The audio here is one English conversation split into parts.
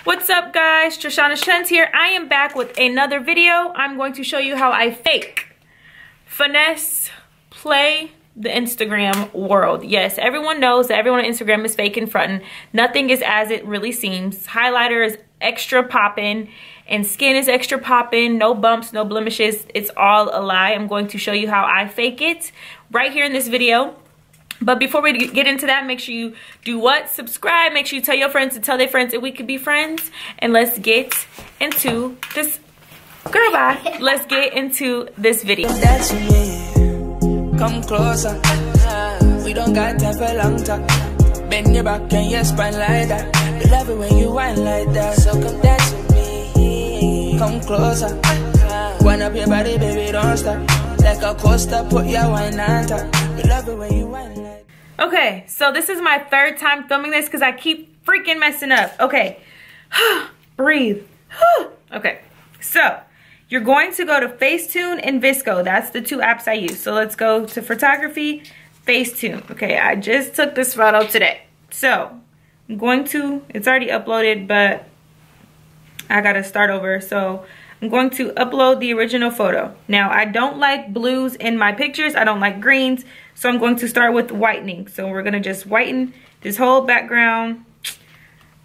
What's up guys, Trishonnastrends here. I am back with another video. I'm going to show you how I fake finesse play the Instagram world. Yes, everyone knows that everyone on Instagram is fake and fronting. Nothing is as it really seems. Highlighter is extra popping and skin is extra popping. No bumps, no blemishes. It's all a lie. I'm going to show you how I fake it right here in this video. But before we get into that, make sure you do what? Subscribe. Make sure you tell your friends to tell their friends that we could be friends. And let's get into this. Girl, bye. Let's get into this video. That's me. Come closer. We don't got time for long talk. Bend your back and your spine like that. We love it when you whine like that. So come dance with me. Come closer. Wind up your body, baby, don't stop. Like a coaster, put your wine on top. We love it when you whine like that. Okay, so this is my third time filming this because I keep freaking messing up. Okay, breathe. Okay, so you're going to go to Facetune and Visco. That's the two apps I use. So let's go to photography, Facetune. Okay, I just took this photo today. So I'm going to, it's already uploaded, but I gotta start over. So I'm going to upload the original photo. Now, I don't like blues in my pictures. I don't like greens. So I'm going to start with whitening. So we're gonna just whiten this whole background,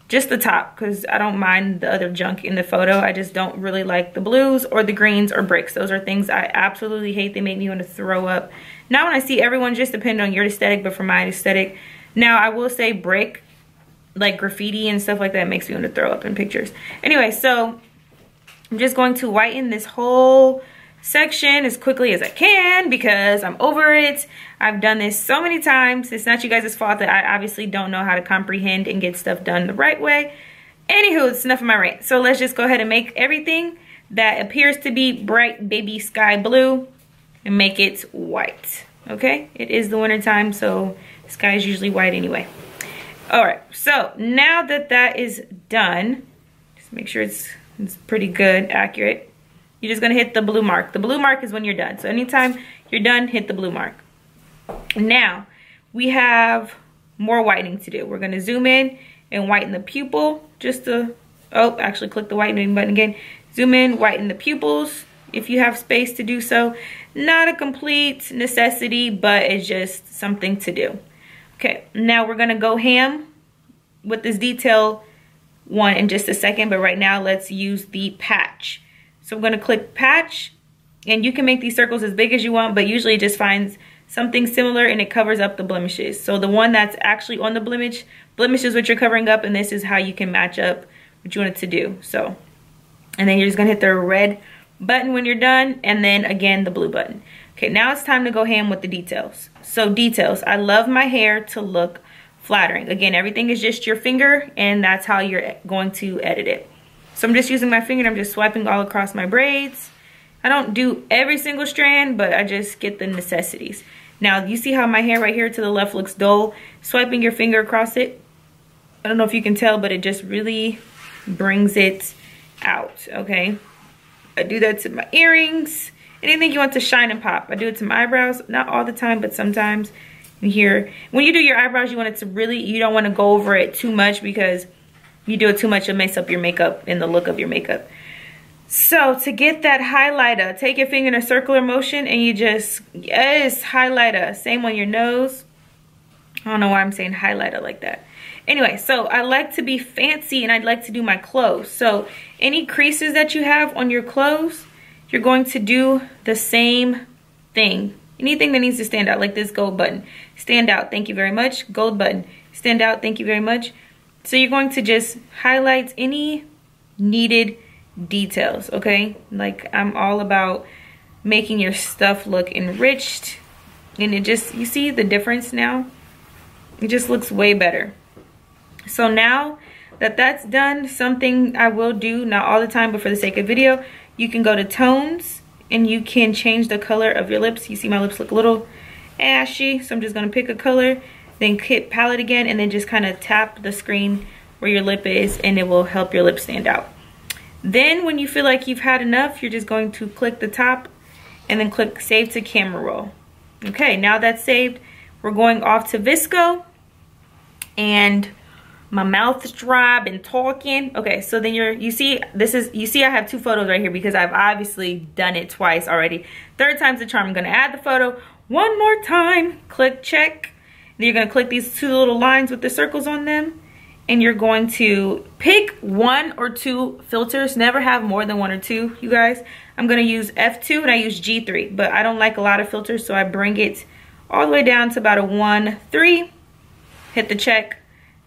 just the top, because I don't mind the other junk in the photo. I just don't really like the blues or the greens or bricks. Those are things I absolutely hate. They make me want to throw up. Now when I see everyone, just depend on your aesthetic, but for my aesthetic, now I will say brick, like graffiti and stuff like that, makes me want to throw up in pictures. Anyway, so I'm just going to whiten this whole section as quickly as I can because I'm over it. I've done this so many times. It's not you guys' fault that I obviously don't know how to comprehend and get stuff done the right way. Anywho, it's enough of my rant. So let's just go ahead and make everything that appears to be bright baby sky blue and make it white. Okay, it is the winter time, so the sky is usually white anyway. All right, so now that that is done, just make sure it's pretty good, accurate. You're just gonna hit the blue mark. The blue mark is when you're done. So anytime you're done, hit the blue mark. Now, we have more whitening to do. We're gonna zoom in and whiten the pupil. Just to, oh, actually click the whitening button again. Zoom in, whiten the pupils if you have space to do so. Not a complete necessity, but it's just something to do. Okay, now we're gonna go ham with this detail one in just a second, but right now let's use the patch. So I'm gonna click patch, and you can make these circles as big as you want, but usually it just finds something similar and it covers up the blemishes. So the one that's actually on the blemish is what you're covering up, and this is how you can match up what you want it to do. So, and then you're just gonna hit the red button when you're done, and then again the blue button. Okay, now it's time to go ham with the details. So details, I love my hair to look flattering. Again, everything is just your finger, and that's how you're going to edit it. So I'm just using my finger and I'm just swiping all across my braids. I don't do every single strand, but I just get the necessities. Now, you see how my hair right here to the left looks dull? Swiping your finger across it, I don't know if you can tell, but it just really brings it out, okay? I do that to my earrings. Anything you want to shine and pop. I do it to my eyebrows, not all the time, but sometimes. Here, when you do your eyebrows, you want it to really, you don't want to go over it too much, because you do it too much, it'll mess up your makeup and the look of your makeup. So to get that highlighter, take your finger in a circular motion and you just, yes, highlighter. Same on your nose. I don't know why I'm saying highlighter like that. Anyway, so I like to be fancy and I'd like to do my clothes. So any creases that you have on your clothes, you're going to do the same thing. Anything that needs to stand out, like this gold button. Stand out, thank you very much. Gold button. Stand out, thank you very much. So you're going to just highlight any needed details, okay? Like, I'm all about making your stuff look enriched. And it just, you see the difference now? It just looks way better. So now that that's done, something I will do, not all the time, but for the sake of video, you can go to tones and you can change the color of your lips. You see my lips look a little ashy, so I'm just gonna pick a color, then hit palette again, and then just kind of tap the screen where your lip is, and it will help your lip stand out. Then when you feel like you've had enough, you're just going to click the top and then click save to camera roll. Okay, now that's saved, we're going off to Visco, and My mouth's dry, I've been talking. Okay, so then you see I have 2 photos right here because I've obviously done it twice already. 3rd time's the charm. I'm gonna add the photo one more time. Click check. Then you're gonna click these 2 little lines with the circles on them, and you're going to pick 1 or 2 filters. Never have more than 1 or 2, you guys. I'm gonna use F2 and I use G3, but I don't like a lot of filters, so I bring it all the way down to about a 1.3. Hit the check.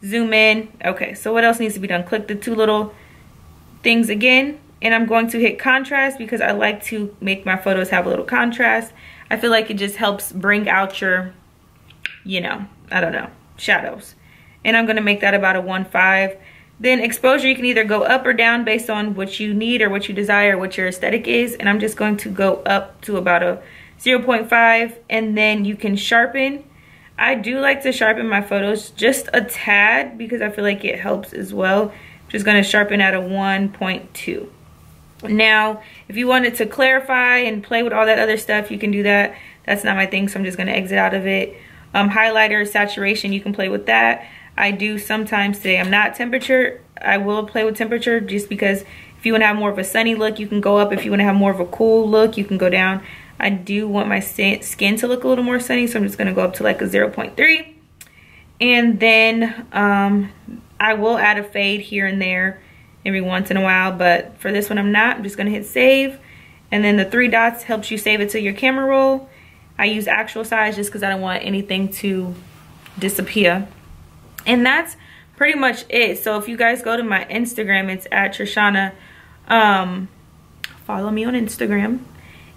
Zoom in. Okay, so what else needs to be done? Click the 2 little things again, and I'm going to hit contrast because I like to make my photos have a little contrast. I feel like it just helps bring out your, you know, I don't know, shadows. And I'm gonna make that about a 1.5. Then exposure, you can either go up or down based on what you need or what you desire, what your aesthetic is. And I'm just going to go up to about a 0.5, and then you can sharpen. I do like to sharpen my photos just a tad because I feel like it helps as well. I'm just gonna sharpen at a 1.2. Now, if you wanted to clarify and play with all that other stuff, you can do that. That's not my thing, so I'm just gonna exit out of it. Highlighter, saturation, you can play with that. I do sometimes today. I'm not temperature. I will play with temperature just because if you wanna have more of a sunny look, you can go up. If you wanna have more of a cool look, you can go down. I do want my skin to look a little more sunny, so I'm just gonna go up to like a 0.3. And then I will add a fade here and there every once in a while, but for this one I'm not. I'm just gonna hit save. And then the 3 dots helps you save it to your camera roll. I use actual size just because I don't want anything to disappear. And that's pretty much it. So if you guys go to my Instagram, it's at Trishonna. Follow me on Instagram.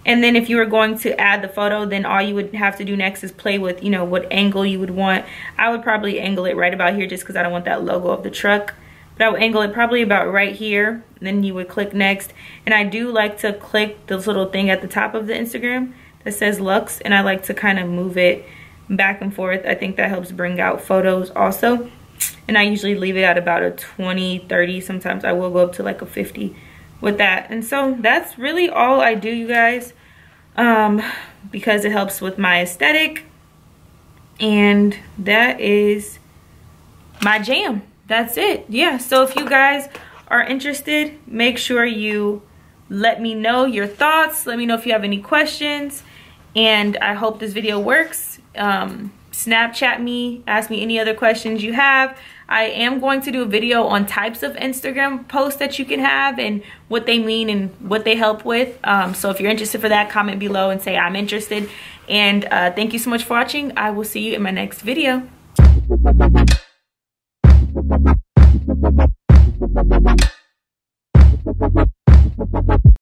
And then if you were going to add the photo, then all you would have to do next is play with, you know, what angle you would want. I would probably angle it right about here just because I don't want that logo of the truck. But I would angle it probably about right here. And then you would click next. And I do like to click this little thing at the top of the Instagram that says Lux. And I like to kind of move it back and forth. I think that helps bring out photos also. And I usually leave it at about a 20, 30. Sometimes I will go up to like a 50 with that. And so that's really all I do, you guys, because it helps with my aesthetic. And that is my jam. That's it. Yeah, so if you guys are interested, make sure you let me know your thoughts. Let me know if you have any questions. And I hope this video works. Snapchat me, ask me any other questions you have. I am going to do a video on types of Instagram posts that you can have and what they mean and what they help with. So if you're interested for that, comment below and say I'm interested. And thank you so much for watching. I will see you in my next video.